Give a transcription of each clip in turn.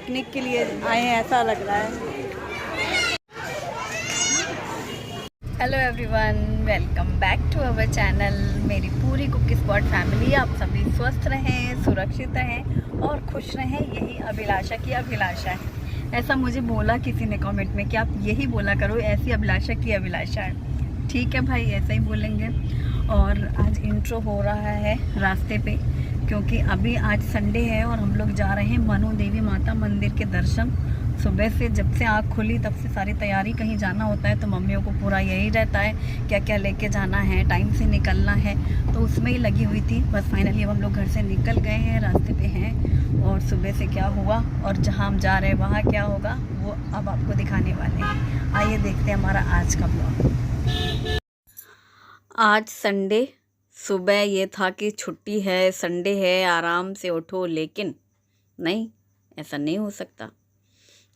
Picnic के लिए आए हैं ऐसा लग रहा है। Hello everyone, welcome back to our channel. मेरी पूरी कुकी स्पॉट फैमिली, आप सभी स्वस्थ रहें, सुरक्षित रहें और खुश रहें, यही अभिलाषा की अभिलाषा है। ऐसा मुझे बोला किसी ने कमेंट में कि आप यही बोला करो, ऐसी अभिलाषा की अभिलाषा है। ठीक है भाई, ऐसा ही बोलेंगे। और आज इंट्रो हो रहा है रास्ते पे, क्योंकि अभी आज संडे है और हम लोग जा रहे हैं मनु देवी माता मंदिर के दर्शन। सुबह से जब से आँख खुली तब से सारी तैयारी, कहीं जाना होता है तो मम्मियों को पूरा यही रहता है क्या क्या लेके जाना है, टाइम से निकलना है, तो उसमें ही लगी हुई थी। बस फाइनली अब हम लोग घर से निकल गए हैं, रास्ते पे हैं और सुबह से क्या हुआ और जहाँ हम जा रहे हैं वहाँ क्या होगा वो अब आपको दिखाने वाले हैं। आइए देखते हैं हमारा आज का ब्लॉग। आज संडे, सुबह ये था कि छुट्टी है, संडे है, आराम से उठो, लेकिन नहीं, ऐसा नहीं हो सकता।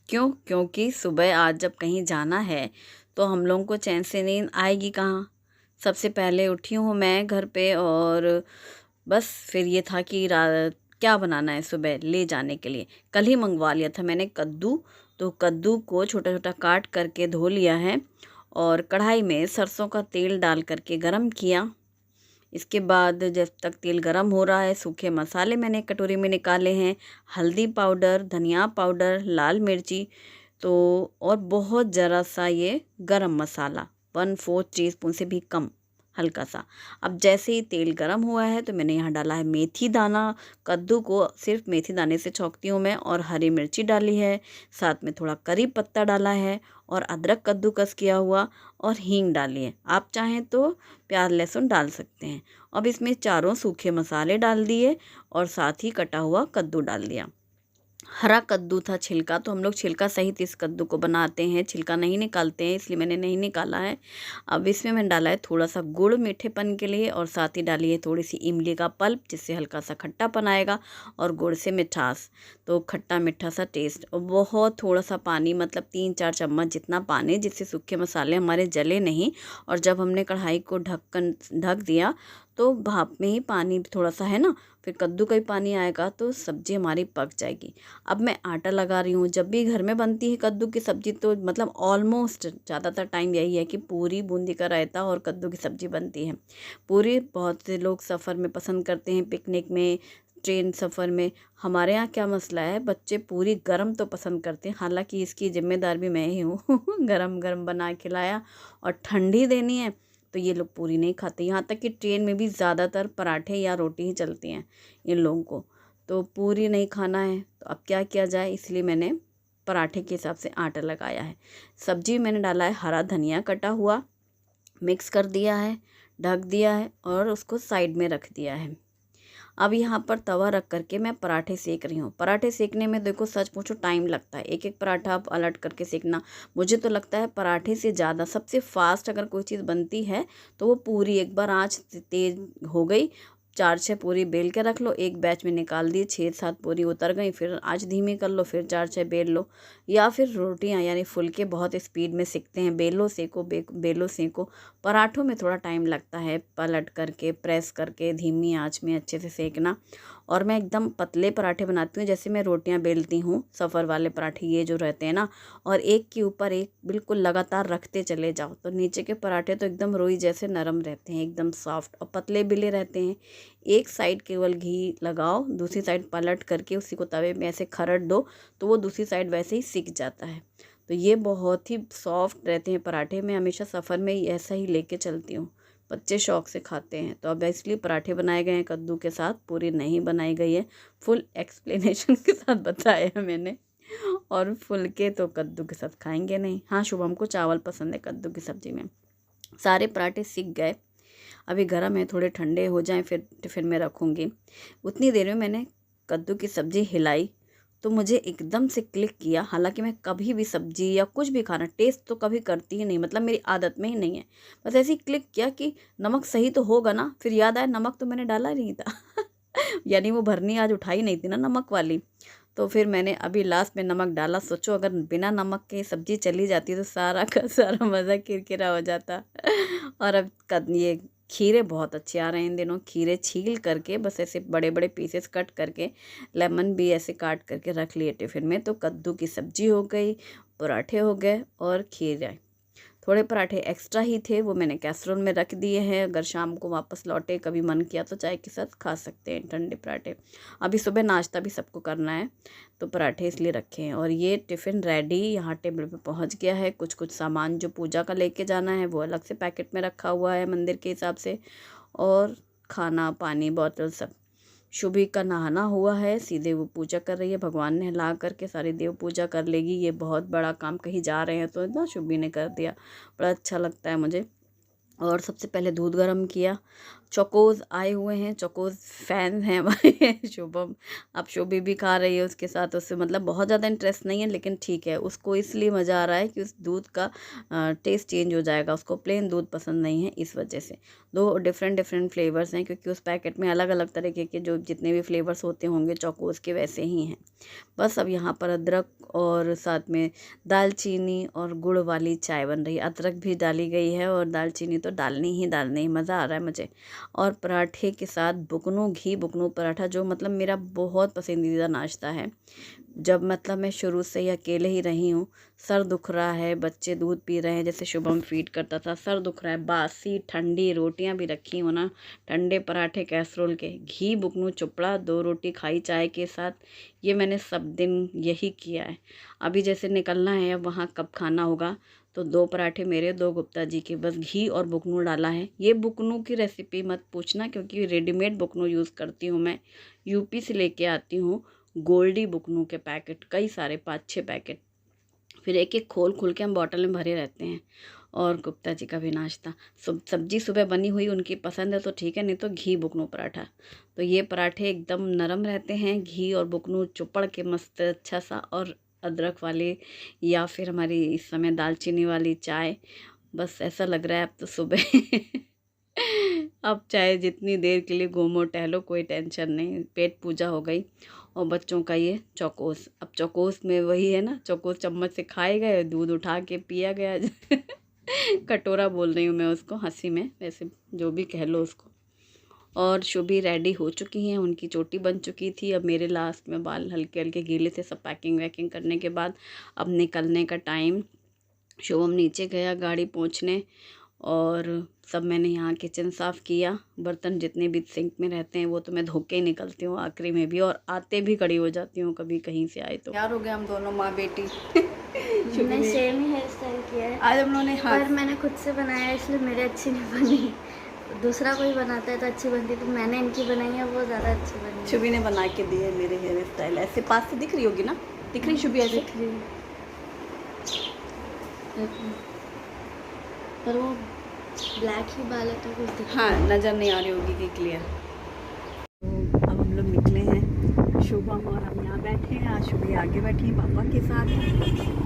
क्यों? क्योंकि सुबह आज जब कहीं जाना है तो हम लोगों को चैन से नींद आएगी कहाँ। सबसे पहले उठी हूँ मैं घर पे और बस फिर ये था कि क्या बनाना है सुबह ले जाने के लिए। कल ही मंगवा लिया था मैंने कद्दू, तो कद्दू को छोटा छोटा काट करके धो लिया है और कढ़ाई में सरसों का तेल डाल करके गरम किया। इसके बाद जब तक तेल गरम हो रहा है, सूखे मसाले मैंने कटोरी में निकाले हैं, हल्दी पाउडर, धनिया पाउडर, लाल मिर्ची, तो और बहुत ज़रा सा ये गरम मसाला 1/4 टीस्पून से भी कम, हल्का सा। अब जैसे ही तेल गरम हुआ है तो मैंने यहाँ डाला है मेथी दाना। कद्दू को सिर्फ मेथी दाने से छौंकती हूँ मैं, और हरी मिर्ची डाली है, साथ में थोड़ा करी पत्ता डाला है और अदरक कद्दूकस किया हुआ और हींग डाली है। आप चाहें तो प्याज लहसुन डाल सकते हैं। अब इसमें चारों सूखे मसाले डाल दिए और साथ ही कटा हुआ कद्दू डाल दिया। हरा कद्दू था छिलका, तो हम लोग छिलका सहित इस कद्दू को बनाते हैं, छिलका नहीं निकालते हैं, इसलिए मैंने नहीं निकाला है। अब इसमें मैंने डाला है थोड़ा सा गुड़ मीठेपन के लिए और साथ ही डाली है थोड़ी सी इमली का पल्प, जिससे हल्का सा खट्टापन आएगा और गुड़ से मिठास, तो खट्टा मीठा सा टेस्ट। और बहुत थोड़ा सा पानी, मतलब 3-4 चम्मच जितना पानी, जिससे सूखे मसाले हमारे जले नहीं। और जब हमने कढ़ाई को ढक दिया तो भाप में ही पानी थोड़ा सा है ना, फिर कद्दू का ही पानी आएगा तो सब्ज़ी हमारी पक जाएगी। अब मैं आटा लगा रही हूँ। जब भी घर में बनती है कद्दू की सब्ज़ी तो मतलब ऑलमोस्ट ज़्यादातर टाइम यही है कि पूरी, बूंदी का रायता और कद्दू की सब्ज़ी बनती है। पूरी बहुत से लोग सफ़र में पसंद करते हैं, पिकनिक में, ट्रेन सफ़र में। हमारे यहाँ क्या मसला है, बच्चे पूरी गरम तो पसंद करते हैं, हालांकि इसकी जिम्मेदार भी मैं ही हूँ गरम गरम बना खिलाया। और ठंडी देनी है तो ये लोग पूरी नहीं खाते। यहाँ तक कि ट्रेन में भी ज़्यादातर पराठे या रोटी ही चलती हैं इन लोगों को, तो पूरी नहीं खाना है। तो अब क्या किया जाए, इसलिए मैंने पराठे के हिसाब से आटा लगाया है। सब्जी मैंने डाला है हरा धनिया कटा हुआ, मिक्स कर दिया है, ढक दिया है और उसको साइड में रख दिया है। अब यहाँ पर तवा रख करके मैं पराठे सेक रही हूँ। पराठे सेकने में देखो सच पूछो टाइम लगता है, एक एक पराठा आप पलट करके सेकना। मुझे तो लगता है पराठे से ज़्यादा सबसे फास्ट अगर कोई चीज़ बनती है तो वो पूरी। एक बार आँच तेज़ हो गई, 4-6 पूरी बेल के रख लो, एक बैच में निकाल दिए, 6-7 पूरी उतर गई, फिर आँच धीमी कर लो, फिर 4-6 बेल लो। या फिर रोटियां यानी फुलके बहुत स्पीड में सिकते हैं, बेलो सेको, बेलो सेको। पराठों में थोड़ा टाइम लगता है, पलट करके प्रेस करके धीमी आंच में अच्छे से सेकना। और मैं एकदम पतले पराठे बनाती हूँ, जैसे मैं रोटियां बेलती हूँ, सफ़र वाले पराठे ये जो रहते हैं ना, और एक के ऊपर एक बिल्कुल लगातार रखते चले जाओ तो नीचे के पराठे तो एकदम रोई जैसे नरम रहते हैं, एकदम सॉफ्ट और पतले बिले रहते हैं। एक साइड केवल घी लगाओ, दूसरी साइड पलट करके उसी को तवे में ऐसे खरट दो तो वो दूसरी साइड वैसे ही सिक जाता है। तो ये बहुत ही सॉफ्ट रहते हैं पराठे। मैं हमेशा सफ़र में ऐसा ही लेके चलती हूँ, बच्चे शौक से खाते हैं। तो अब इसलिए पराठे बनाए गए हैं कद्दू के साथ, पूरी नहीं बनाई गई है। फुल एक्सप्लेनेशन के साथ बताया है मैंने। और फुलके तो कद्दू के साथ खाएंगे नहीं। हाँ, शुभम को चावल पसंद है कद्दू की सब्ज़ी में। सारे पराठे सिक गए, अभी गर्म है, थोड़े ठंडे हो जाएं फिर टिफ़िन में रखूँगी। उतनी देर में मैंने कद्दू की सब्ज़ी हिलाई तो मुझे एकदम से क्लिक किया। हालांकि मैं कभी भी सब्ज़ी या कुछ भी खाना टेस्ट तो कभी करती ही नहीं, मतलब मेरी आदत में ही नहीं है। बस ऐसे ही क्लिक किया कि नमक सही तो होगा ना, फिर याद आया नमक तो मैंने डाला ही नहीं था यानी वो भरनी आज उठाई नहीं थी ना नमक वाली। तो फिर मैंने अभी लास्ट में नमक डाला। सोचो अगर बिना नमक के सब्ज़ी चली जाती तो सारा का सारा मज़ा किरकिरा हो जाता और अब ये खीरे बहुत अच्छे आ रहे हैं इन दिनों। खीरे छील करके बस ऐसे बड़े बड़े पीसेस कट करके, लेमन भी ऐसे काट करके रख लिए टिफ़िन में। तो कद्दू की सब्जी हो गई, पराठे हो गए और खीरे। थोड़े पराठे एक्स्ट्रा ही थे, वो मैंने कैसरोल में रख दिए हैं। अगर शाम को वापस लौटे कभी मन किया तो चाय के साथ खा सकते हैं ठंडे पराठे। अभी सुबह नाश्ता भी सबको करना है तो पराठे इसलिए रखे हैं। और ये टिफ़िन रेडी यहाँ टेबल पे पहुँच गया है। कुछ कुछ सामान जो पूजा का लेके जाना है वो अलग से पैकेट में रखा हुआ है मंदिर के हिसाब से, और खाना पानी बॉटल सब। शुभी का नहाना हुआ है, सीधे वो पूजा कर रही है। भगवान ने नहला करके सारी देव पूजा कर लेगी। ये बहुत बड़ा काम, कहीं जा रहे हैं तो ना शुभी ने कर दिया, बड़ा अच्छा लगता है मुझे। और सबसे पहले दूध गर्म किया। चोकोज़ आए हुए हैं, चोकोज़ फैन हैं हमारे शुभम। अब शुभी भी खा रही है उसके साथ। उससे मतलब बहुत ज़्यादा इंटरेस्ट नहीं है, लेकिन ठीक है, उसको इसलिए मज़ा आ रहा है कि उस दूध का टेस्ट चेंज हो जाएगा। उसको प्लेन दूध पसंद नहीं है, इस वजह से। दो डिफरेंट फ्लेवर्स हैं, क्योंकि उस पैकेट में अलग अलग तरीके के जो जितने भी फ्लेवर्स होते होंगे चोकोज़ के, वैसे ही हैं। बस अब यहाँ पर अदरक और साथ में दालचीनी और गुड़ वाली चाय बन रही है। अदरक भी डाली गई है और दालचीनी तो डालनी ही, मज़ा आ रहा है मुझे। और पराठे के साथ बुकनू घी बुकनू पराठा, जो मतलब मेरा बहुत पसंदीदा नाश्ता है। जब मतलब मैं शुरू से ही अकेले ही रही हूँ, सर दुख रहा है, बच्चे दूध पी रहे हैं, जैसे शुभम फीड करता था, सर दुख रहा है, बासी ठंडी रोटियां भी रखी हो ना, ठंडे पराठे कैसरोल के, घी बुकनू चुपड़ा, 2 रोटी खाई चाय के साथ। ये मैंने सब दिन यही किया है। अभी जैसे निकलना है, अब वहाँ कब खाना होगा, तो 2 पराठे मेरे, 2 गुप्ता जी के, बस घी और बुकनू डाला है। ये बुकनू की रेसिपी मत पूछना, क्योंकि रेडीमेड बुकनू यूज़ करती हूँ मैं। यूपी से लेके आती हूँ गोल्डी बुकनू के पैकेट, कई सारे 5-6 पैकेट, फिर एक एक खोल के हम बॉटल में भरे रहते हैं। और गुप्ता जी का भी नाश्ता, सब्जी सुबह बनी हुई उनकी पसंद है तो ठीक है, नहीं तो घी बुकनू पराठा। तो ये पराठे एकदम नरम रहते हैं, घी और बुकनू चुपड़ के मस्त अच्छा सा, और अदरक वाली या फिर हमारी इस समय दालचीनी वाली चाय। बस ऐसा लग रहा है अब तो सुबह अब चाहे जितनी देर के लिए घूमो टहलो, कोई टेंशन नहीं, पेट पूजा हो गई। और बच्चों का ये चौकोस, अब चौकोस में वही है ना, चौकोस चम्मच से खाए गए, दूध उठा के पिया गया कटोरा बोल रही हूँ मैं उसको हंसी में, वैसे जो भी कह लो उसको। और शुभी रेडी हो चुकी हैं, उनकी चोटी बन चुकी थी। अब मेरे लास्ट में बाल हल्के हल्के गीले थे, सब पैकिंग वैकिंग करने के बाद अब निकलने का टाइम। शुभम नीचे गया गाड़ी पहुँचने, और सब मैंने यहाँ किचन साफ़ किया। बर्तन जितने भी सिंक में रहते हैं वो तो मैं धो के ही निकलती हूँ आखिरी में भी, और आते भी खड़ी हो जाती हूँ कभी कहीं से आए तो। यार हो गए हम दोनों माँ बेटी मैंने सेम ही हेयर स्टाइल किया है आज हम लोगों ने। हाँ, पर मैंने खुद से बनाया इसलिए मेरे अच्छी नहीं बनी। दूसरा कोई बनाता है तो अच्छी बनती, तो मैंने इनकी बनाई है वो ज़्यादा अच्छी बनी। शुभी ने बना के दी है मेरे हेयर स्टाइल। ऐसे पास से दिख रही होगी ना, दिख रही शुभी ऐसे दिख रही, पर वो ब्लैक ही बाल है तो कुछ दिख। हाँ, नज़र नहीं आ रही होगी कि क्लियर। तो अब हम लोग निकले हैं, शुभम और हम यहाँ बैठे हैं। आज शुभी आगे बैठी पापा के साथ।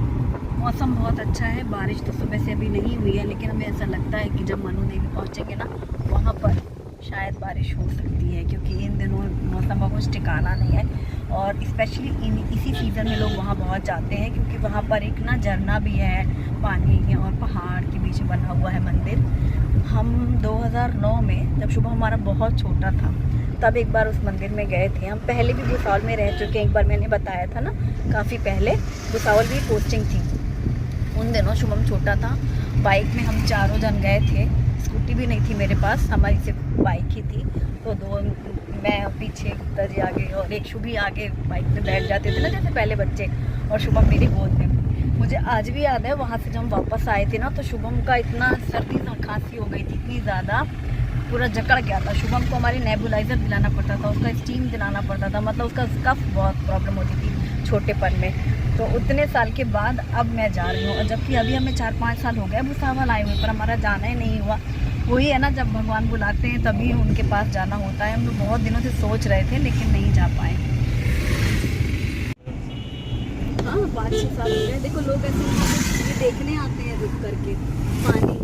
मौसम बहुत अच्छा है, बारिश तो सुबह से अभी नहीं हुई है, लेकिन हमें ऐसा लगता है कि जब मनु देवी पहुँचेंगे ना, वहाँ पर शायद बारिश हो सकती है, क्योंकि इन दिनों मौसम का कुछ ठिकाना नहीं है। और स्पेशली इसी सीज़न में लोग वहाँ बहुत जाते हैं, क्योंकि वहाँ पर एक ना झरना भी है पानी के, और पहाड़ के बीच बना हुआ है मंदिर। हम 2009 में, जब शुभम हमारा बहुत छोटा था, तब एक बार उस मंदिर में गए थे। हम पहले भी भुसावल में रह चुके हैं, एक बार मैंने बताया था ना, काफ़ी पहले भुसावल भी पोस्टिंग थी। उन दिनों शुभम छोटा था। बाइक में हम चारों जन गए थे, स्कूटी भी नहीं थी मेरे पास, हमारी सिर्फ बाइक ही थी। तो 2 मैं पीछे, गुप्ता जी आगे, और एक शुभी आगे बाइक पे बैठ जाते थे ना जैसे पहले बच्चे, और शुभम मेरी गोद में। मुझे आज भी याद है, वहाँ से जब हम वापस आए थे ना, तो शुभम का इतना सर्दी खांसी हो गई थी, इतनी ज़्यादा, पूरा जकड़ गया था। शुभम को हमारी नेबुलाइज़र दिलाना पड़ता था, उसका स्टीम दिलाना पड़ता था, मतलब उसका कफ बहुत प्रॉब्लम होती थी छोटेपन में। तो उतने साल के बाद अब मैं जा रही हूँ, और जबकि अभी हमें 4-5 साल हो गए भुसावल आए हुए, पर हमारा जाना ही नहीं हुआ। वही है ना, जब भगवान बुलाते हैं तभी उनके पास जाना होता है। हम लोग बहुत दिनों से सोच रहे थे, लेकिन नहीं जा पाए। हाँ, 5-6 साल हो गए। देखो लोग ऐसे देखने आते हैं रुक करके पानी,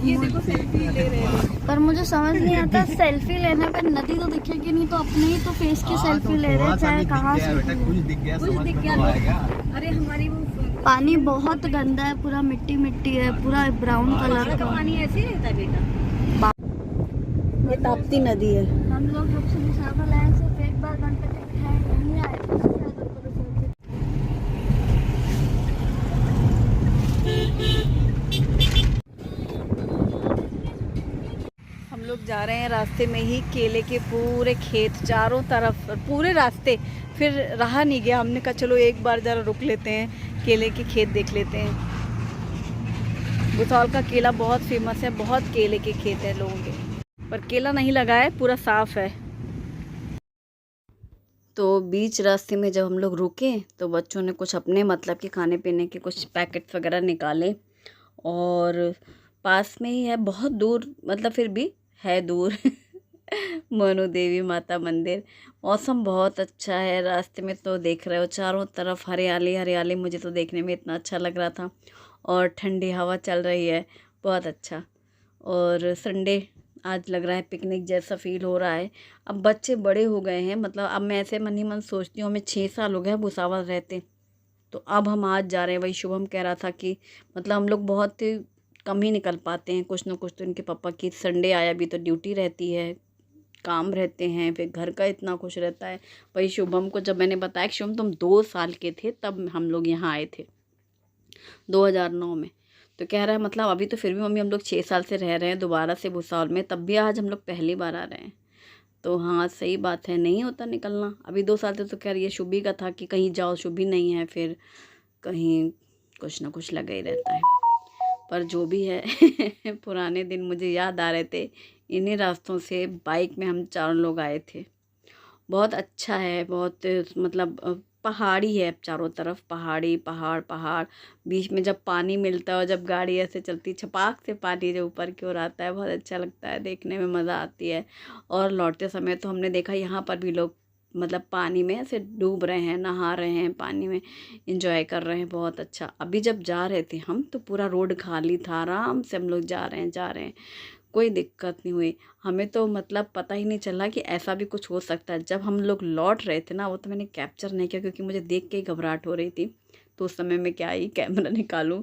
ये देखो सेल्फी ले रहे हैं। पर मुझे समझ नहीं आता, सेल्फी लेने पे नदी तो दिखेगी नहीं, तो अपने ही तो फेस की सेल्फी ले रहे हैं, चाहे कहाँ से कुछ दिख गया। अरे हमारी वो पानी बहुत गंदा है, पूरा मिट्टी मिट्टी है, पूरा ब्राउन कलर का। पानी ऐसे ही रहता है बेटा। ये ताप्ती नदी है। हम लोग जब से मुसाफर लाइन से एक बार गणपति बिठाए नहीं आए थे। हम लोग जा रहे हैं, रास्ते में ही केले के पूरे खेत चारों तरफ, पूरे रास्ते। फिर रहा नहीं गया, हमने कहा चलो एक बार ज़रा रुक लेते हैं, केले के खेत देख लेते हैं। भुसावल का केला बहुत फेमस है, बहुत केले के खेत हैं लोगों के, पर केला नहीं लगा है, पूरा साफ है। तो बीच रास्ते में जब हम लोग रुके तो बच्चों ने कुछ अपने मतलब के खाने पीने के कुछ पैकेट्स वगैरह निकाले, और पास में ही है, बहुत दूर मतलब फिर भी है दूर मनु देवी माता मंदिर। मौसम बहुत अच्छा है, रास्ते में तो देख रहे हो चारों तरफ हरियाली हरियाली, मुझे तो देखने में इतना अच्छा लग रहा था, और ठंडी हवा चल रही है, बहुत अच्छा। और संडे आज लग रहा है पिकनिक जैसा फील हो रहा है। अब बच्चे बड़े हो गए हैं, मतलब अब मैं ऐसे मन ही मन सोचती हूँ, हमें 6 साल हो गए हैं भुसावल रहते, तो अब हम आज जा रहे हैं। वही शुभम कह रहा था कि मतलब हम लोग बहुत कम ही निकल पाते हैं, कुछ ना कुछ तो इनके पापा की संडे आया भी तो ड्यूटी रहती है, काम रहते हैं, फिर घर का इतना कुछ रहता है। वही शुभम को जब मैंने बताया कि शुभम तुम 2 साल के थे तब हम लोग यहाँ आए थे 2009 में, तो कह रहा है मतलब अभी तो फिर भी मम्मी हम लोग 6 साल से रह रहे हैं दोबारा से भुसावल में, तब भी आज हम लोग पहली बार आ रहे हैं। तो हाँ सही बात है, नहीं होता निकलना। अभी 2 साल से तो कह रही है, शुभी का था कि कहीं जाओ, शुभी नहीं है, फिर कहीं कुछ ना कुछ लगा ही रहता है। पर जो भी है पुराने दिन मुझे याद आ रहे थे, इन्हीं रास्तों से बाइक में हम 4 लोग आए थे। बहुत अच्छा है, बहुत मतलब पहाड़ी है चारों तरफ, पहाड़ी पहाड़ पहाड़, बीच में जब पानी मिलता है और जब गाड़ी ऐसे चलती छपाक से पानी जो ऊपर की ओर आता है, बहुत अच्छा लगता है, देखने में मज़ा आती है। और लौटते समय तो हमने देखा यहाँ पर भी लोग मतलब पानी में ऐसे डूब रहे हैं, नहा रहे हैं, पानी में एंजॉय कर रहे हैं, बहुत अच्छा। अभी जब जा रहे थे हम तो पूरा रोड खाली था, आराम से हम लोग जा रहे हैं, कोई दिक्कत नहीं हुई हमें, तो मतलब पता ही नहीं चला कि ऐसा भी कुछ हो सकता है। जब हम लोग लौट रहे थे ना, वो तो मैंने कैप्चर नहीं किया क्योंकि मुझे देख के ही घबराहट हो रही थी, तो उस समय में क्या ही कैमरा निकालूं।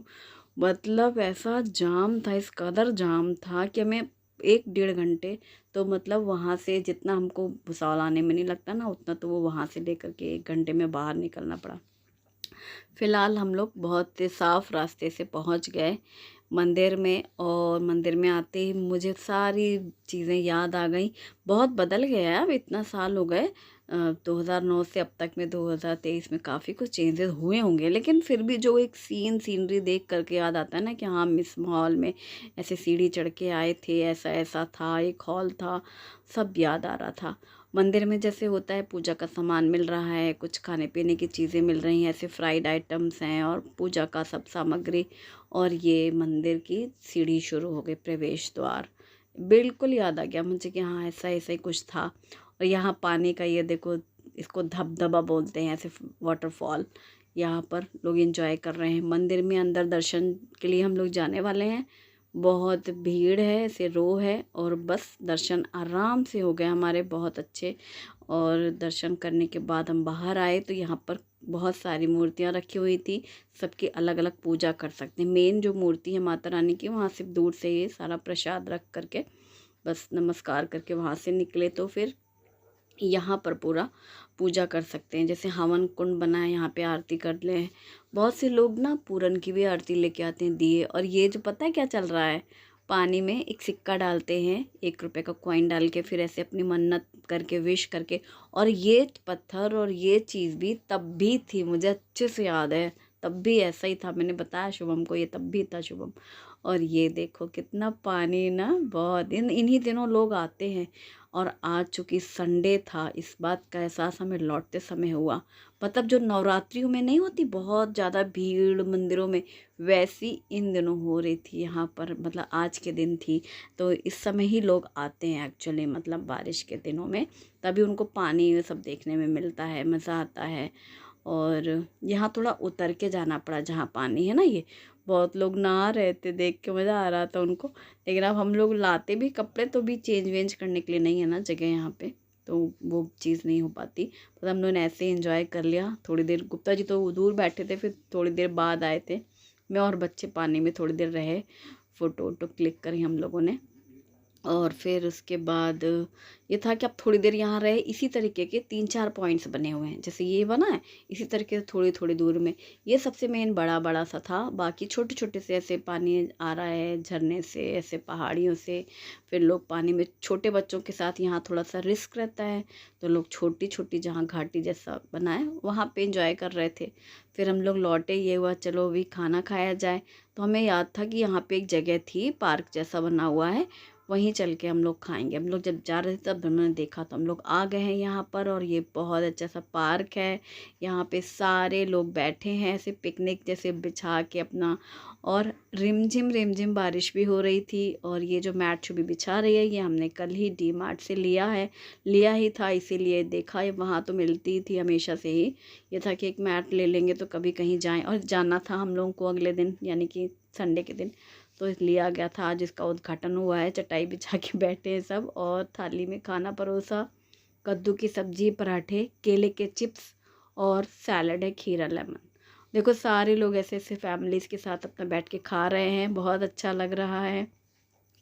मतलब ऐसा जाम था, इस कदर जाम था कि हमें 1-1.5 घंटे, तो मतलब वहाँ से जितना हमको भुसावल आने में नहीं लगता ना, उतना तो वो वहाँ से लेकर के 1 घंटे में बाहर निकलना पड़ा। फ़िलहाल हम लोग बहुत साफ़ रास्ते से पहुँच गए मंदिर में, और मंदिर में आते ही मुझे सारी चीज़ें याद आ गई। बहुत बदल गया है, अब इतना साल हो गए 2009 से अब तक में 2023 में काफ़ी कुछ चेंजेस हुए होंगे, लेकिन फिर भी जो एक सीनरी देख करके याद आता है ना कि हाँ मिस मॉल में ऐसे सीढ़ी चढ़ के आए थे, ऐसा ऐसा था, एक हॉल था, सब याद आ रहा था। मंदिर में जैसे होता है पूजा का सामान मिल रहा है, कुछ खाने पीने की चीज़ें मिल रही हैं, ऐसे फ्राइड आइटम्स हैं और पूजा का सब सामग्री, और ये मंदिर की सीढ़ी शुरू हो गई, प्रवेश द्वार बिल्कुल याद आ गया मुझे कि हाँ ऐसा ऐसा ही कुछ था। और यहाँ पानी का ये देखो, इसको धबधबा बोलते हैं, ऐसे वाटरफॉल, यहाँ पर लोग एंजॉय कर रहे हैं। मंदिर में अंदर दर्शन के लिए हम लोग जाने वाले हैं, बहुत भीड़ है, ऐसे रो है, और बस दर्शन आराम से हो गए हमारे बहुत अच्छे। और दर्शन करने के बाद हम बाहर आए तो यहाँ पर बहुत सारी मूर्तियाँ रखी हुई थी, सबकी अलग अलग पूजा कर सकते हैं। मेन जो मूर्ति है माता रानी की, वहाँ से दूर से ये सारा प्रसाद रख करके बस नमस्कार करके वहाँ से निकले तो फिर यहाँ पर पूरा पूजा कर सकते हैं। जैसे हवन कुंड बना है, यहाँ पे आरती कर लें। बहुत से लोग ना पूरन की भी आरती लेके आते हैं दिए, और ये जो पता है क्या चल रहा है, पानी में एक सिक्का डालते हैं, 1 रुपए का कॉइन डाल के, फिर ऐसे अपनी मन्नत करके विश करके। और ये पत्थर और ये चीज़ भी तब भी थी, मुझे अच्छे से याद है, तब भी ऐसा ही था, मैंने बताया शुभम को ये तब भी था शुभम। और ये देखो कितना पानी ना, बहुत इन्हीं दिनों लोग आते हैं। और आज चूँकि संडे था, इस बात का एहसास हमें लौटते समय हुआ। मतलब जो नवरात्रियों में नहीं होती बहुत ज़्यादा भीड़ मंदिरों में, वैसी इन दिनों हो रही थी यहाँ पर, मतलब आज के दिन थी। तो इस समय ही लोग आते हैं एक्चुअली, मतलब बारिश के दिनों में, तभी उनको पानी ये सब देखने में मिलता है, मज़ा आता है। और यहाँ थोड़ा उतर के जाना पड़ा जहाँ पानी है ना, ये बहुत लोग नहा रहे थे, देख के मज़ा आ रहा था उनको। लेकिन अब हम लोग लाते भी कपड़े तो भी चेंज वेंज करने के लिए नहीं है ना जगह यहाँ पे, तो वो चीज़ नहीं हो पाती। तो हम लोगों ने ऐसे ही एंजॉय कर लिया थोड़ी देर। गुप्ता जी तो दूर बैठे थे, फिर थोड़ी देर बाद आए थे। मैं और बच्चे पानी में थोड़ी देर रहे, फ़ोटो वोटो क्लिक करी हम लोगों ने। और फिर उसके बाद ये था कि अब थोड़ी देर यहाँ रहे। इसी तरीके के 3-4 पॉइंट्स बने हुए हैं, जैसे ये बना है इसी तरीके से थोड़ी थोड़ी दूर में। ये सबसे मेन बड़ा बड़ा सा था, बाकी छोटे छोटे से ऐसे पानी आ रहा है झरने से, ऐसे पहाड़ियों से। फिर लोग पानी में, छोटे बच्चों के साथ यहाँ थोड़ा सा रिस्क रहता है, तो लोग छोटी छोटी जहाँ घाटी जैसा बना है वहाँ पे इंजॉय कर रहे थे। फिर हम लोग लौटे, ये हुआ चलो अभी खाना खाया जाए। तो हमें याद था कि यहाँ पे एक जगह थी, पार्क जैसा बना हुआ है, वहीं चल के हम लोग खाएंगे। हम लोग जब जा रहे थे तब हमने देखा, तो हम लोग आ गए हैं यहाँ पर। और ये बहुत अच्छा सा पार्क है, यहाँ पे सारे लोग बैठे हैं ऐसे पिकनिक जैसे बिछा के अपना। और रिमझिम बारिश भी हो रही थी। और ये जो मैट जो भी बिछा रही है, ये हमने कल ही डी मार्ट से लिया ही था, इसीलिए देखा है वहाँ तो मिलती ही थी हमेशा से ही। ये था कि एक मैट ले लेंगे तो कभी कहीं जाएं। और जाना था हम लोगों को अगले दिन, यानी कि संडे के दिन, तो लिया गया था। आज इसका उद्घाटन हुआ है, चटाई बिछा के बैठे हैं सब, और थाली में खाना परोसा, कद्दू की सब्जी, पराठे, केले के चिप्स और सैलड है, खीरा लेमन। देखो सारे लोग ऐसे ऐसे फैमिलीज़ के साथ अपना बैठ के खा रहे हैं, बहुत अच्छा लग रहा है।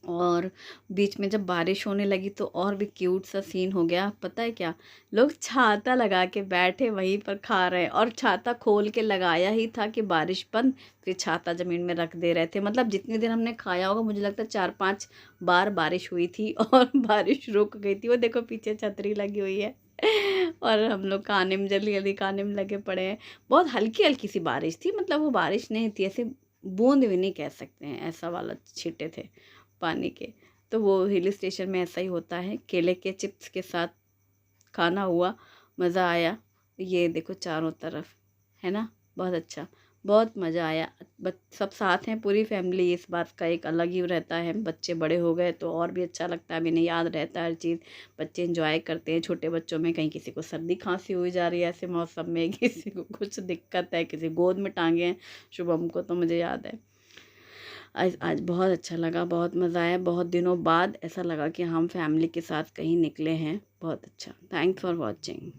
और बीच में जब बारिश होने लगी तो और भी क्यूट सा सीन हो गया। पता है क्या, लोग छाता लगा के बैठे वहीं पर खा रहे हैं, और छाता खोल के लगाया ही था कि बारिश बंद, फिर छाता ज़मीन में रख दे रहे थे। मतलब जितनी देर हमने खाया होगा, मुझे लगता है 4-5 बार बारिश हुई थी और बारिश रुक गई थी। वो देखो पीछे छतरी लगी हुई है और हम लोग खाने में जल्दी जल्दी खाने में लगे पड़े हैं। बहुत हल्की हल्की सी बारिश थी, मतलब वो बारिश नहीं थी, ऐसे बूंद भी नहीं कह सकते हैं, ऐसा वाला छींटे थे पानी के। तो वो हिल स्टेशन में ऐसा ही होता है। केले के चिप्स के साथ खाना हुआ, मज़ा आया। ये देखो चारों तरफ है ना, बहुत अच्छा, बहुत मज़ा आया। सब साथ हैं, पूरी फैमिली, इस बात का एक अलग ही रहता है। बच्चे बड़े हो गए तो और भी अच्छा लगता है, अभी नहीं याद रहता है हर चीज़। बच्चे एंजॉय करते हैं, छोटे बच्चों में कहीं किसी को सर्दी खांसी हुई जा रही है ऐसे मौसम में, किसी को कुछ दिक्कत है, किसी गोद में टांगे हैं, शुभम को तो मुझे याद है। आज बहुत अच्छा लगा, बहुत मज़ा आया। बहुत दिनों बाद ऐसा लगा कि हम फैमिली के साथ कहीं निकले हैं, बहुत अच्छा। Thanks for watching.